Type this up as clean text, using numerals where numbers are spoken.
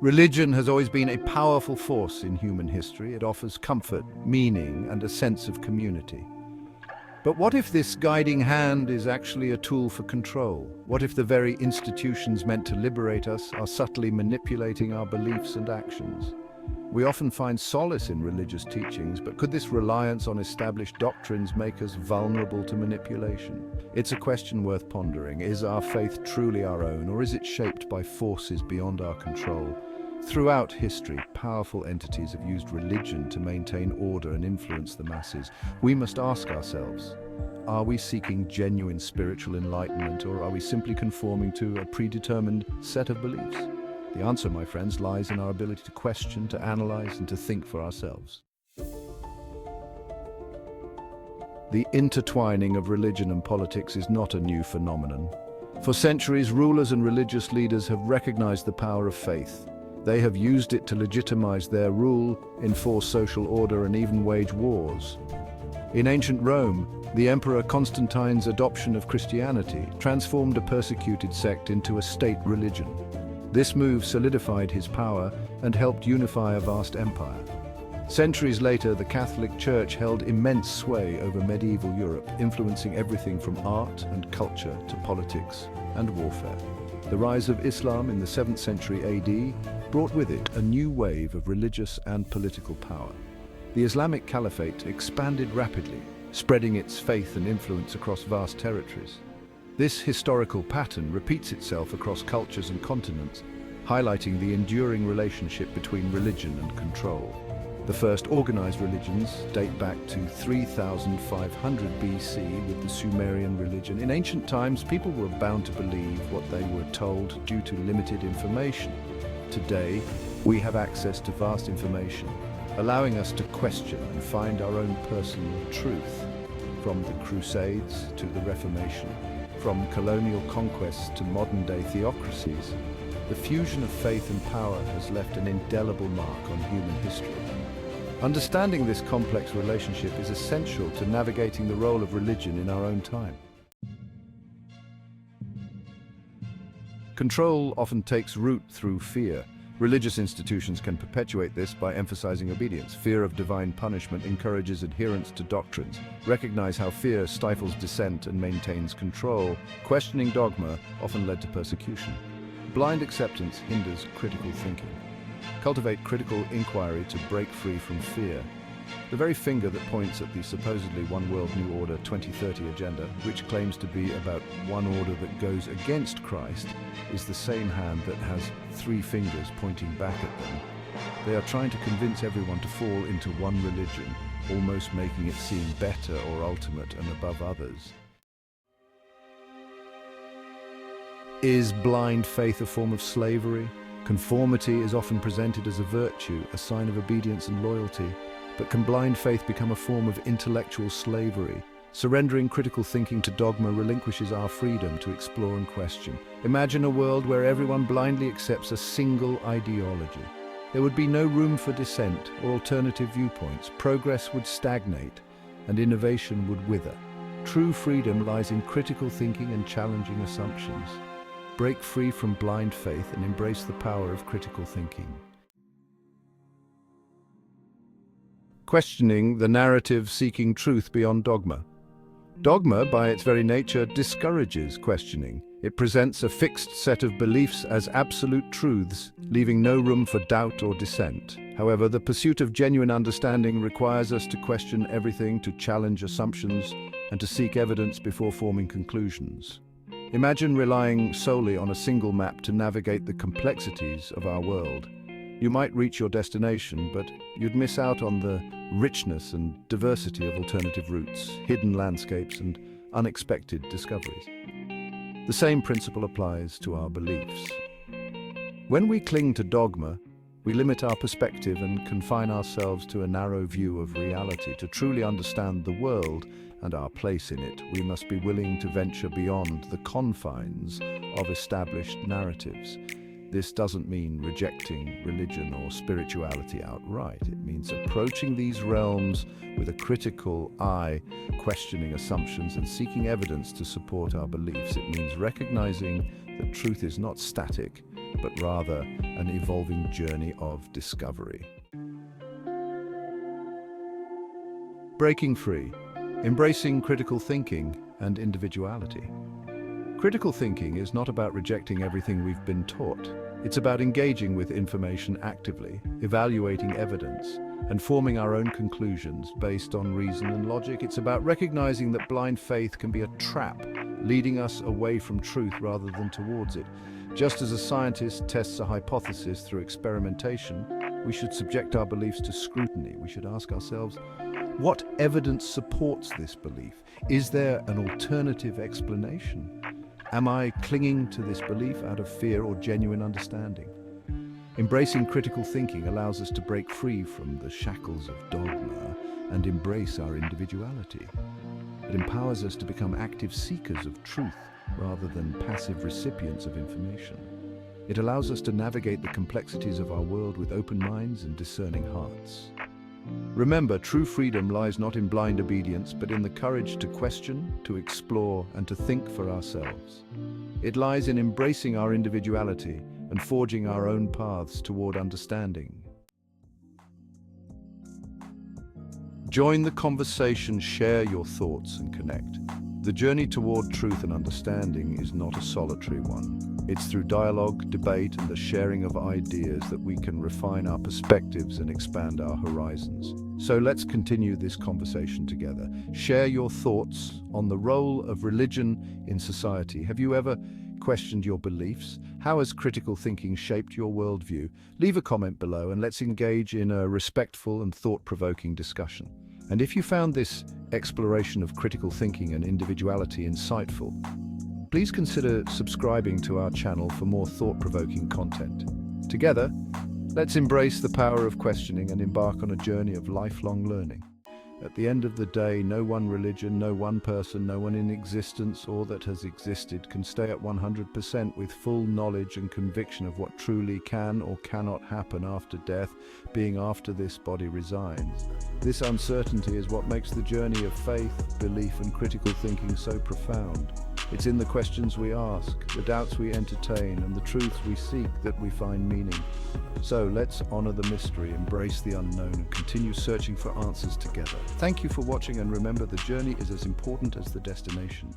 Religion has always been a powerful force in human history. It offers comfort, meaning, and a sense of community. But what if this guiding hand is actually a tool for control? What if the very institutions meant to liberate us are subtly manipulating our beliefs and actions? We often find solace in religious teachings, but could this reliance on established doctrines make us vulnerable to manipulation? It's a question worth pondering. Is our faith truly our own, or is it shaped by forces beyond our control? Throughout history, powerful entities have used religion to maintain order and influence the masses. We must ask ourselves, are we seeking genuine spiritual enlightenment, or are we simply conforming to a predetermined set of beliefs? The answer, my friends, lies in our ability to question, to analyze, and to think for ourselves. The intertwining of religion and politics is not a new phenomenon. For centuries, rulers and religious leaders have recognized the power of faith. They have used it to legitimize their rule, enforce social order, and even wage wars. In ancient Rome, the Emperor Constantine's adoption of Christianity transformed a persecuted sect into a state religion. This move solidified his power and helped unify a vast empire. Centuries later, the Catholic Church held immense sway over medieval Europe, influencing everything from art and culture to politics and warfare. The rise of Islam in the 7th century AD brought with it a new wave of religious and political power. The Islamic Caliphate expanded rapidly, spreading its faith and influence across vast territories. This historical pattern repeats itself across cultures and continents, highlighting the enduring relationship between religion and control. The first organized religions date back to 3500 BC with the Sumerian religion. In ancient times, people were bound to believe what they were told due to limited information. Today, we have access to vast information, allowing us to question and find our own personal truth. From the Crusades to the Reformation, from colonial conquests to modern-day theocracies, the fusion of faith and power has left an indelible mark on human history. Understanding this complex relationship is essential to navigating the role of religion in our own time. Control often takes root through fear. Religious institutions can perpetuate this by emphasizing obedience. Fear of divine punishment encourages adherence to doctrines. Recognize how fear stifles dissent and maintains control. Questioning dogma often led to persecution. Blind acceptance hinders critical thinking. Cultivate critical inquiry to break free from fear. The very finger that points at the supposedly One World New Order 2030 agenda, which claims to be about one order that goes against Christ, is the same hand that has three fingers pointing back at them. They are trying to convince everyone to fall into one religion, almost making it seem better or ultimate and above others. Is blind faith a form of slavery? Conformity is often presented as a virtue, a sign of obedience and loyalty. But can blind faith become a form of intellectual slavery? Surrendering critical thinking to dogma relinquishes our freedom to explore and question. Imagine a world where everyone blindly accepts a single ideology. There would be no room for dissent or alternative viewpoints. Progress would stagnate, and innovation would wither. True freedom lies in critical thinking and challenging assumptions. Break free from blind faith and embrace the power of critical thinking. Questioning the narrative, seeking truth beyond dogma. Dogma, by its very nature, discourages questioning. It presents a fixed set of beliefs as absolute truths, leaving no room for doubt or dissent. However, the pursuit of genuine understanding requires us to question everything, to challenge assumptions, and to seek evidence before forming conclusions. Imagine relying solely on a single map to navigate the complexities of our world. You might reach your destination, but you'd miss out on the richness and diversity of alternative routes, hidden landscapes, and unexpected discoveries. The same principle applies to our beliefs. When we cling to dogma, we limit our perspective and confine ourselves to a narrow view of reality. To truly understand the world and our place in it, we must be willing to venture beyond the confines of established narratives. This doesn't mean rejecting religion or spirituality outright. It means approaching these realms with a critical eye, questioning assumptions and seeking evidence to support our beliefs. It means recognizing that truth is not static, but rather an evolving journey of discovery. Breaking free, embracing critical thinking and individuality. Critical thinking is not about rejecting everything we've been taught. It's about engaging with information actively, evaluating evidence, and forming our own conclusions based on reason and logic. It's about recognizing that blind faith can be a trap, leading us away from truth rather than towards it. Just as a scientist tests a hypothesis through experimentation, we should subject our beliefs to scrutiny. We should ask ourselves, what evidence supports this belief? Is there an alternative explanation? Am I clinging to this belief out of fear or genuine understanding? Embracing critical thinking allows us to break free from the shackles of dogma and embrace our individuality. It empowers us to become active seekers of truth rather than passive recipients of information. It allows us to navigate the complexities of our world with open minds and discerning hearts. Remember, true freedom lies not in blind obedience, but in the courage to question, to explore, and to think for ourselves. It lies in embracing our individuality and forging our own paths toward understanding. Join the conversation, share your thoughts, and connect. The journey toward truth and understanding is not a solitary one. It's through dialogue, debate, and the sharing of ideas that we can refine our perspectives and expand our horizons. So let's continue this conversation together. Share your thoughts on the role of religion in society. Have you ever questioned your beliefs? How has critical thinking shaped your worldview? Leave a comment below and let's engage in a respectful and thought-provoking discussion. And if you found this exploration of critical thinking and individuality insightful, please consider subscribing to our channel for more thought-provoking content. Together, let's embrace the power of questioning and embark on a journey of lifelong learning. At the end of the day, no one religion, no one person, no one in existence or that has existed can stay at 100% with full knowledge and conviction of what truly can or cannot happen after death, being after this body resigns. This uncertainty is what makes the journey of faith, belief, and critical thinking so profound. It's in the questions we ask, the doubts we entertain, and the truths we seek that we find meaning. So let's honor the mystery, embrace the unknown, and continue searching for answers together. Thank you for watching, and remember, the journey is as important as the destination.